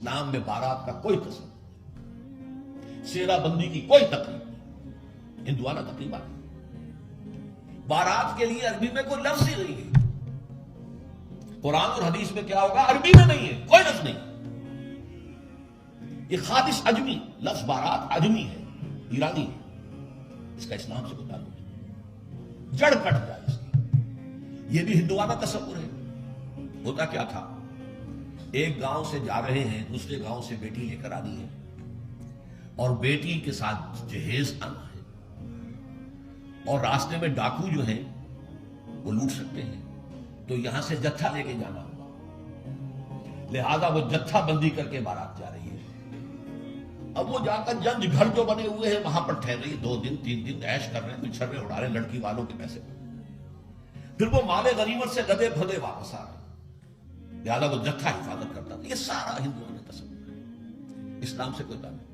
اسلام میں بارات کا کوئی تصور، سیرا بندی کی کوئی تقریب، ہندوانہ تقریبا نہیں۔ بارات کے لیے عربی میں کوئی لفظ ہی نہیں ہے۔ قرآن اور حدیث میں کیا ہوگا؟ عربی میں نہیں ہے، کوئی لفظ نہیں۔ یہ خالص عجمی لفظ بارات عجمی ہے، ایرانی ہے، اس کا اسلام سے کوئی تعلق نہیں، جڑ کٹ جائے اس کی۔ یہ بھی ہندوانہ تصور ہے۔ ہوتا کیا تھا، ایک گاؤں سے جا رہے ہیں، دوسرے گاؤں سے بیٹی لے کر آنی ہے اور بیٹی کے ساتھ جہیز آنا ہے، اور راستے میں ڈاکو جو ہیں وہ لوٹ سکتے ہیں، تو یہاں سے جتھا لے کے جانا ہوگا، لہذا وہ جتھا بندی کر کے بارات جا رہی ہے۔ اب وہ جا کر جنج گھر جو بنے ہوئے ہیں وہاں پر ٹھہر رہی، 2 دن 3 دن عیش کر رہے ہیں، کچھ چھرے اڑا رہے ہیں لڑکی والوں کے پیسے، پھر وہ مال غنیمت سے گدے پھدے واپس آ رہے ہیں، لہذا وہ جتھا حفاظت کرتا تھا۔ یہ سارا ہندوؤں نے تصور ہے، اسلام سے کوئی تعلق نہیں۔